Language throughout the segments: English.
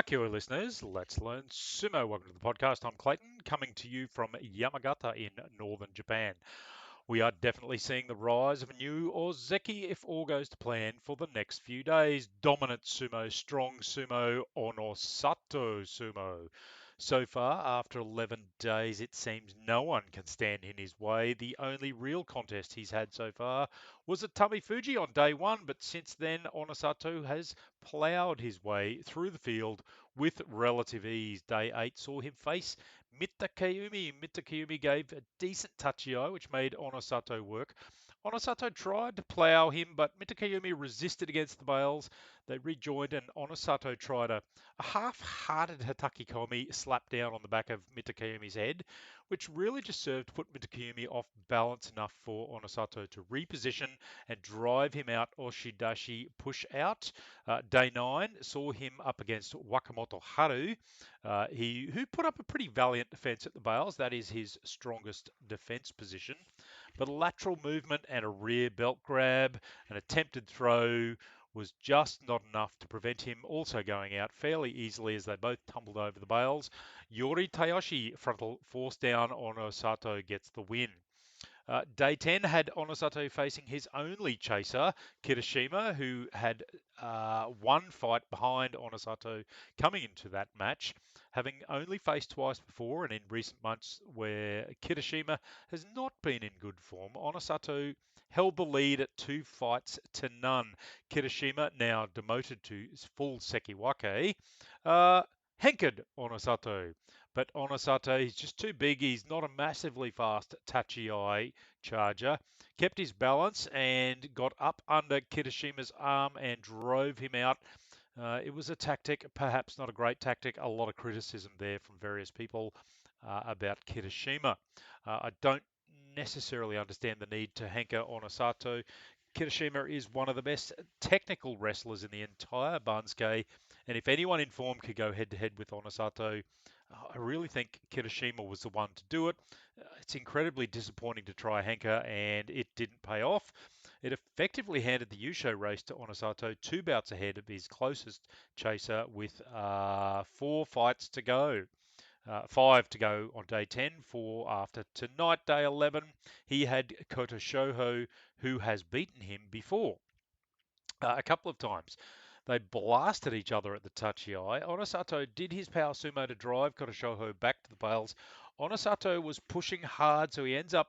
Kia ora, listeners. Let's learn sumo. Welcome to the podcast. I'm Clayton, coming to you from Yamagata in northern Japan. We are definitely seeing the rise of a new Ozeki if all goes to plan for the next few days. Dominant sumo, strong sumo, Onosato sumo. So far, after 11 days, it seems no one can stand in his way. The only real contest he's had so far was at Fuji on day one, but since then, Onosato has ploughed his way through the field with relative ease. Day 8 saw him face Mitakayumi. Mitakayumi gave a decent tachi-ai, which made Onosato work. Onosato tried to plough him, but Mitakayumi resisted against the bales. They rejoined, and Onosato tried a half-hearted Hataki Komi slap down on the back of Mitakayumi's head, which really just served to put Mitakayumi off balance enough for Onosato to reposition and drive him out Oshidashi push out. Day 9 saw him up against Wakamoto Haru, who put up a pretty valiant defense at the bales. That is his strongest defense position. But a lateral movement and a rear belt grab, an attempted throw, was just not enough to prevent him also going out fairly easily as they both tumbled over the bales. Yori Tayoshi frontal force down Onosato gets the win. Day 10 had Onosato facing his only chaser, Kirishima, who had one fight behind Onosato coming into that match, having only faced twice before and in recent months where Kirishima has not been in good form. Onosato held the lead at 2 fights to none. Kirishima, now demoted to full Sekiwake, henkered Onosato. But Onosato, he's just too big. He's not a massively fast tachi-ai charger. Kept his balance and got up under Kirishima's arm and drove him out. It was a tactic, perhaps not a great tactic. A lot of criticism there from various people about Kirishima. I don't necessarily understand the need to hanker Onosato. Kirishima is one of the best technical wrestlers in the entire Bansuke, and if anyone in form could go head-to-head with Onosato, I really think Kirishima was the one to do it. It's incredibly disappointing to try hanker, and it didn't pay off. It effectively handed the Yusho race to Onosato 2 bouts ahead of his closest chaser with 4 fights to go. 5 to go on day 10. 4 after tonight, day 11. He had Kota Shoho, who has beaten him before a couple of times. They blasted each other at the tachi-ai. Onosato did his power sumo to drive Kota Shoho back to the bales. Onosato was pushing hard, so he ends up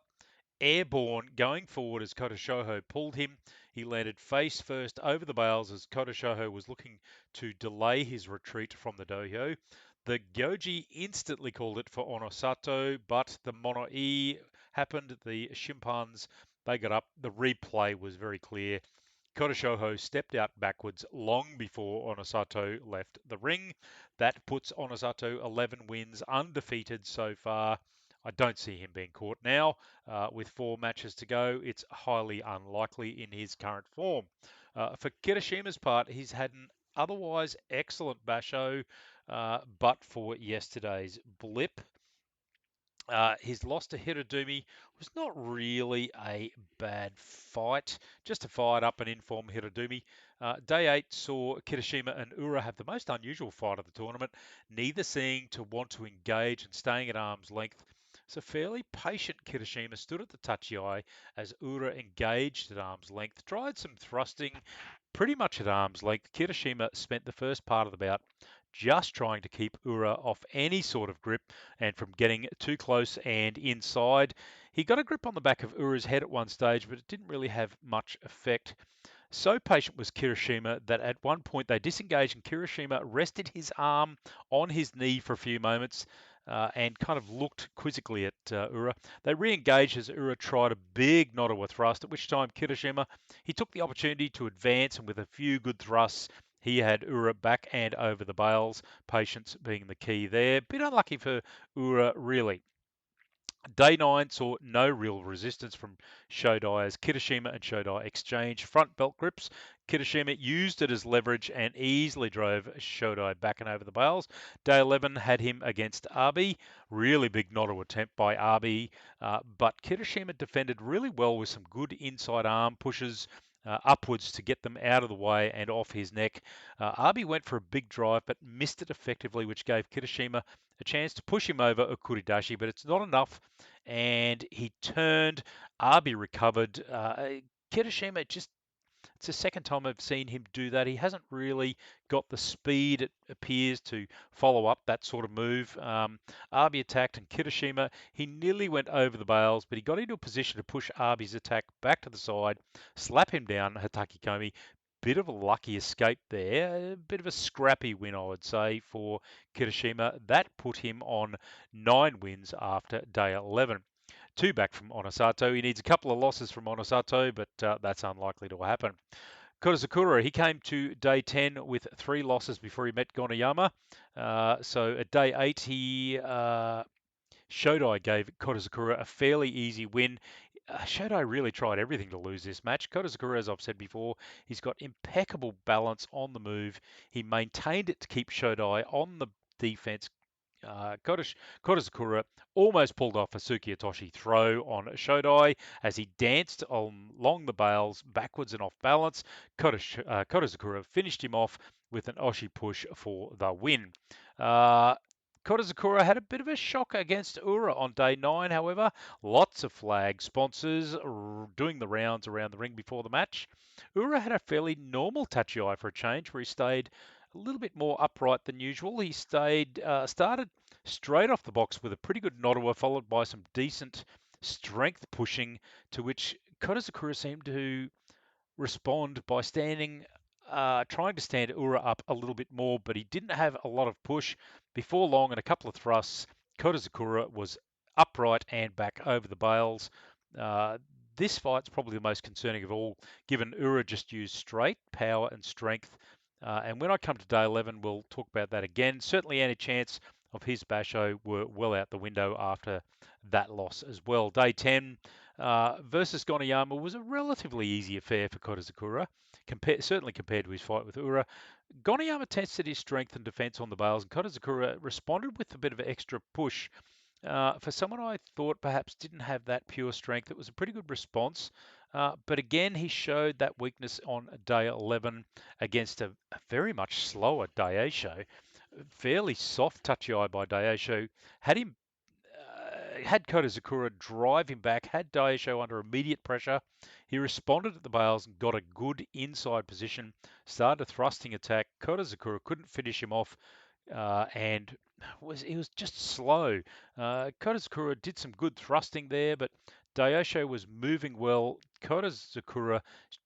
airborne going forward as Kota Shoho pulled him. He landed face first over the bales as Kota Shoho was looking to delay his retreat from the dohyo. The Gyoji instantly called it for Onosato, but the mono-e happened. The Shimpans, they got up. The replay was very clear. Kota Shoho stepped out backwards long before Onosato left the ring. That puts Onosato 11 wins, undefeated so far. I don't see him being caught now. With 4 matches to go, it's highly unlikely in his current form. For Kirishima's part, he's had an otherwise excellent basho, but for yesterday's blip. His loss to Hirodumi was not really a bad fight, just a fired up and in-form Hirodumi. Day 8 saw Kirishima and Ura have the most unusual fight of the tournament, neither seeming to want to engage and staying at arm's length. So fairly patient Kirishima stood at the tachi-ai as Ura engaged at arm's length, tried some thrusting, pretty much at arm's length. Kirishima spent the first part of the bout just trying to keep Ura off any sort of grip and from getting too close and inside. He got a grip on the back of Ura's head at one stage, but it didn't really have much effect. So patient was Kirishima that at one point they disengaged and Kirishima rested his arm on his knee for a few moments and kind of looked quizzically at Ura. They re-engaged as Ura tried a big Nodowa thrust, at which time Kirishima, he took the opportunity to advance and with a few good thrusts, he had Ura back and over the bales, patience being the key there. Bit unlucky for Ura, really. Day 9 saw no real resistance from Shodai as Kirishima and Shodai exchanged front belt grips. Kirishima used it as leverage and easily drove Shodai back and over the bales. Day 11 had him against Abi. Really big Nodo attempt by Abi, but Kirishima defended really well with some good inside arm pushes upwards to get them out of the way and off his neck. Abi went for a big drive but missed it effectively, which gave Kirishima a chance to push him over Okuridashi, but it's not enough. And he turned. Abi recovered. Kirishima just it's the second time I've seen him do that. He hasn't really got the speed, it appears, to follow up that sort of move. Arby attacked, and Kirishima, he nearly went over the bales, but he got into a position to push Arby's attack back to the side, slap him down, Hataki Komi. Bit of a lucky escape there, a bit of a scrappy win, I would say, for Kirishima. That put him on 9 wins after day 11. 2 back from Onosato. He needs a couple of losses from Onosato, but that's unlikely to happen. Kodazakura, he came to day 10 with 3 losses before he met Gonayama. So at day 8, Shodai gave Kodazakura a fairly easy win. Shodai really tried everything to lose this match. Kodazakura, as I've said before, he's got impeccable balance on the move. He maintained it to keep Shodai on the defense. Kodazakura almost pulled off a Tsukiotoshi throw on Shodai as he danced along the bales backwards and off balance. Kodazakura finished him off with an Oshi push for the win. Kodazakura had a bit of a shock against Ura on day 9, however. Lots of flag sponsors doing the rounds around the ring before the match. Ura had a fairly normal tachiai for a change, where he stayed a little bit more upright than usual. He started straight off the box with a pretty good Nodowa, followed by some decent strength pushing, to which Kodazakura seemed to respond by trying to stand Ura up a little bit more, but he didn't have a lot of push. Before long, and a couple of thrusts, Kodazakura was upright and back over the bales. This fight's probably the most concerning of all, given Ura just used straight power and strength. And when I come to day 11, we'll talk about that again. Certainly any chance of his Basho were well out the window after that loss as well. Day 10 versus Gonayama was a relatively easy affair for Kodazakura, certainly compared to his fight with Ura. Gonayama tested his strength and defense on the bales, and Kodazakura responded with a bit of an extra push. For someone I thought perhaps didn't have that pure strength, it was a pretty good response. But again, he showed that weakness on day 11 against a very much slower Daisho. Fairly soft touchy-eye by Daisho. Had Kodazakura drive him back, had Daisho under immediate pressure. He responded at the bales and got a good inside position, started a thrusting attack. Kodazakura couldn't finish him off, and he was just slow. Kodazakura did some good thrusting there, but Daisho was moving well. Kodazakura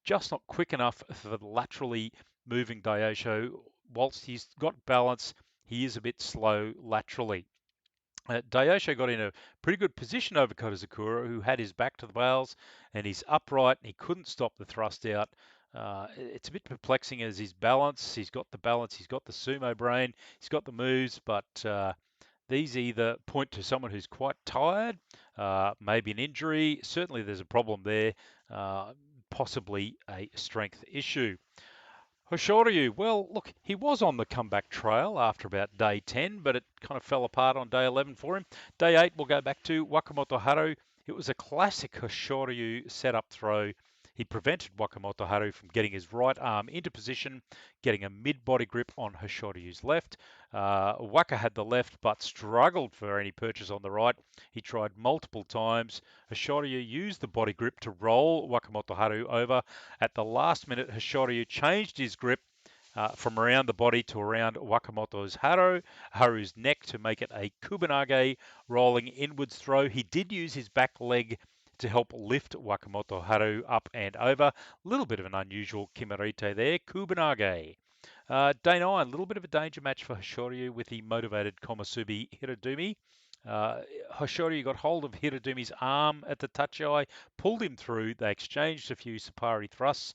just not quick enough for the laterally moving Daisho. Whilst he's got balance, he is a bit slow laterally. Daisho got in a pretty good position over Kodazakura, who had his back to the bales, and he's upright, and he couldn't stop the thrust out. It's a bit perplexing as his balance. He's got the balance, he's got the sumo brain, he's got the moves, but these either point to someone who's quite tired, maybe an injury. Certainly there's a problem there, possibly a strength issue. Hoshoryu, well, look, he was on the comeback trail after about day 10, but it kind of fell apart on day 11 for him. Day 8, we'll go back to Wakamoto Haru. It was a classic Hoshoryu setup throw. He prevented Wakamoto Haru from getting his right arm into position, getting a mid-body grip on Hoshoryu's left. Waka had the left, but struggled for any purchase on the right. He tried multiple times. Hoshoryu used the body grip to roll Wakamoto Haru over. At the last minute, Hoshoryu changed his grip from around the body to around Haru's neck to make it a Kubanage rolling inwards throw. He did use his back leg to help lift Wakamoto Haru up and over. A little bit of an unusual Kimarite there. Kubanage. Day 9, a little bit of a danger match for Hoshoryu with the motivated Komusubi Hirodumi. Hoshoryu got hold of Hirodumi's arm at the touch-eye, pulled him through. They exchanged a few Sapari thrusts.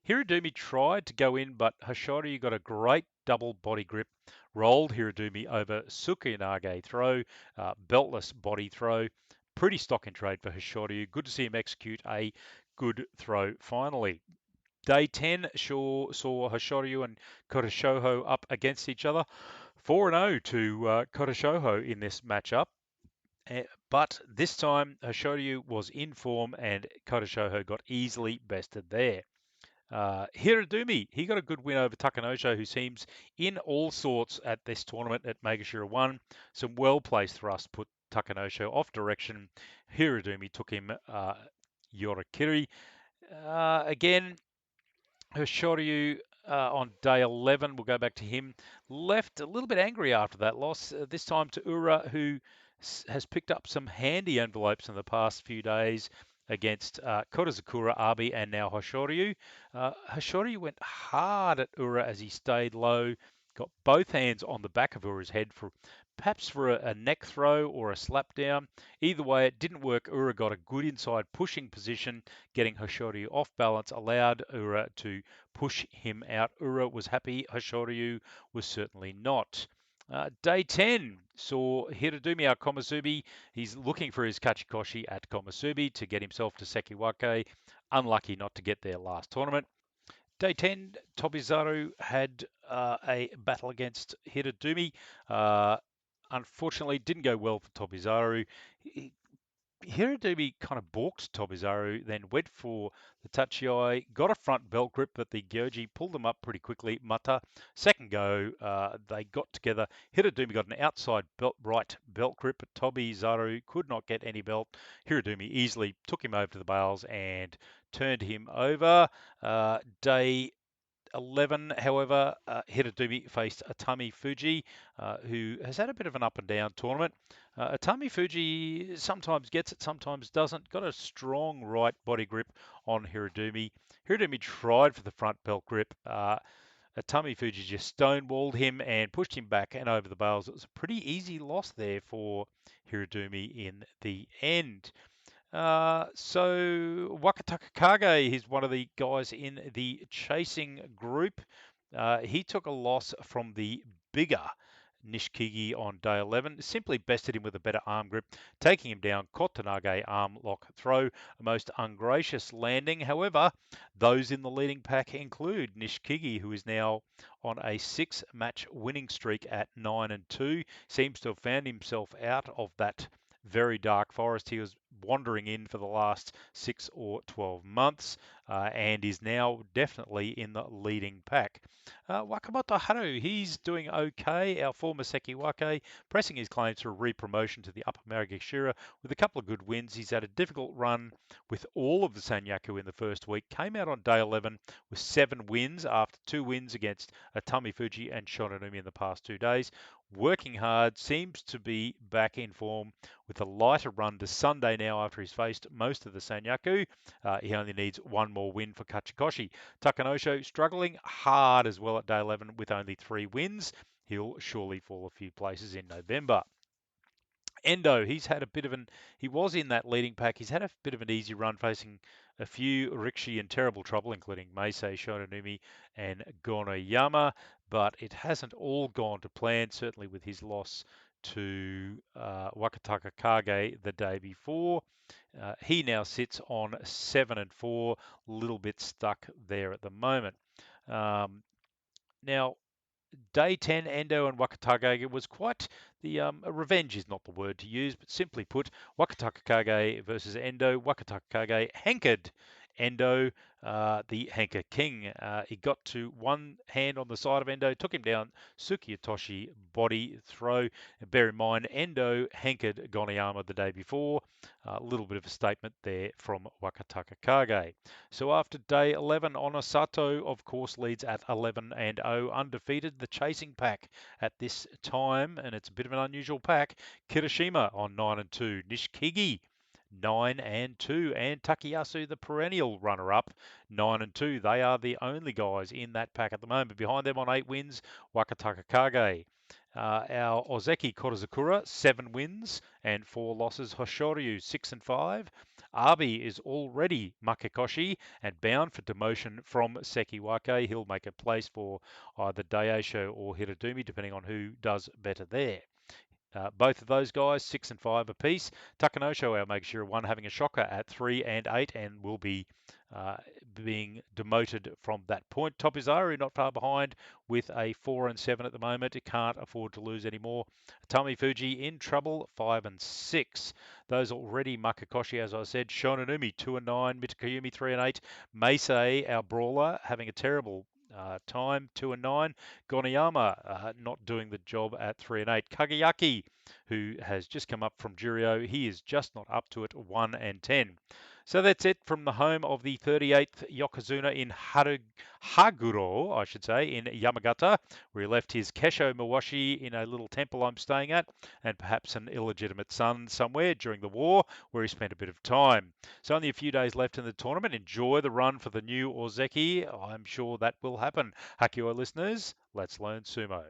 Hirodumi tried to go in, but Hoshoryu got a great double body grip, rolled Hirodumi over Tsukinage throw, beltless body throw. Pretty stock in trade for Hoshoryu. Good to see him execute a good throw finally. Day 10 saw Hoshoryu and Koroshoho up against each other. 4-0 to Koroshoho in this matchup. But this time, Hoshoryu was in form and Koroshoho got easily bested there. Hiradumi, he got a good win over Takanosho, who seems in all sorts at this tournament at Megashira 1. Some well-placed thrust put Takanosho off direction. Hiradumi took him Yorakiri. Again, Hoshoryu on day 11, we'll go back to him, left a little bit angry after that loss, this time to Ura, who has picked up some handy envelopes in the past few days against Korizakura, Abi, and now Hoshoryu. Hoshoryu went hard at Ura as he stayed low, got both hands on the back of Ura's head for perhaps for a neck throw or a slap down. Either way, it didn't work. Ura got a good inside pushing position, getting Hoshoryu off balance, allowed Ura to push him out. Ura was happy. Hoshoryu was certainly not. Day 10 saw Hiradumi out Komusubi. He's looking for his Kachikoshi at Komusubi to get himself to Sekiwake. Unlucky not to get there last tournament. Day 10, Tobizaru had a battle against Hiradumi. Unfortunately, didn't go well for Tobizaru. Hiradumi kind of balked Tobizaru, then went for the Tachiai, got a front belt grip, but the Gyoji pulled them up pretty quickly. Mata, second go, they got together. Hiradumi got an outside right belt grip, but Tobizaru could not get any belt. Hiradumi easily took him over to the bales and turned him over. Day 11, however, Hiradumi faced Atami Fuji, who has had a bit of an up and down tournament. Atami Fuji sometimes gets it, sometimes doesn't. Got a strong right body grip on Hiradumi. Hiradumi tried for the front belt grip. Atami Fuji just stonewalled him and pushed him back and over the bales. It was a pretty easy loss there for Hiradumi in the end. So Wakataka Kage, he's one of the guys in the chasing group. He took a loss from the bigger Nishikigi on day 11. Simply bested him with a better arm grip, taking him down. Kotanage arm lock throw, a most ungracious landing. However, those in the leading pack include Nishikigi, who is now on a 6-match winning streak at 9-2. Seems to have found himself out of that very dark forest he was wandering in for the last 6 or 12 months and is now definitely in the leading pack. Wakamoto Haru, he's doing okay. Our former Sekiwake, pressing his claims for re-promotion to the Upper Maragashira with a couple of good wins. He's had a difficult run with all of the Sanyaku in the first week. Came out on day 11 with 7 wins after 2 wins against Atami Fuji and Shononumi in the past 2 days. Working hard, seems to be back in form with a lighter run to Sunday now after he's faced most of the Sanyaku. He only needs one more win for Kachikoshi. Takanosho struggling hard as well at day 11 with only 3 wins. He'll surely fall a few places in November. Endo, he was in that leading pack. He's had a bit of an easy run facing a few Rikshi in terrible trouble, including Meisei, Shononumi, and Gonoyama, but it hasn't all gone to plan, certainly with his loss to Wakataka Kage the day before. He now sits on 7-4, a little bit stuck there at the moment. Now, Day 10, Endo and Wakatakage was quite the revenge is not the word to use, but simply put, Wakatakage versus Endo. Wakatakage hankered Endo, the Hanker King. He got to one hand on the side of Endo, took him down, Tsukiyatoshi body throw. And bear in mind, Endo hankered Goniyama the day before. A little bit of a statement there from Wakatakage. So after day 11, Onosato, of course, leads at 11-0, undefeated. The chasing pack at this time, and it's a bit of an unusual pack. Kirishima on 9-2, Nishikigi 9-2, and Takayasu, the perennial runner-up, 9-2. They are the only guys in that pack at the moment. Behind them on 8 wins, Wakataka Kage. Our Ozeki Korizakura, 7 wins and 4 losses. Hoshoryu, 6-5. Abi is already Makekoshi and bound for demotion from Sekiwake. He'll make a place for either Daisho or Hiradumi, depending on who does better there. Both of those guys, 6-5 apiece. Takanosho, our Make Sure one, having a shocker at 3-8 and will be being demoted from that point. Topizaru not far behind with a 4 and 7 at the moment. It can't afford to lose anymore. Atami Fuji in trouble, 5 and 6. Those already Makakoshi, as I said. Shonanumi 2 and 9. Mitakoyumi 3 and 8. Meisei, our brawler, having a terrible time, 2 and 9. Goniyama not doing the job at 3 and 8. Kagayaki, who has just come up from Juryo, he is just not up to it, 1 and 10. So that's it from the home of the 38th Yokozuna in Haguro, I should say, in Yamagata, where he left his Kesho Mawashi in a little temple I'm staying at, and perhaps an illegitimate son somewhere during the war, where he spent a bit of time. So only a few days left in the tournament. Enjoy the run for the new Ozeki. I'm sure that will happen. Hakuo listeners, let's learn sumo.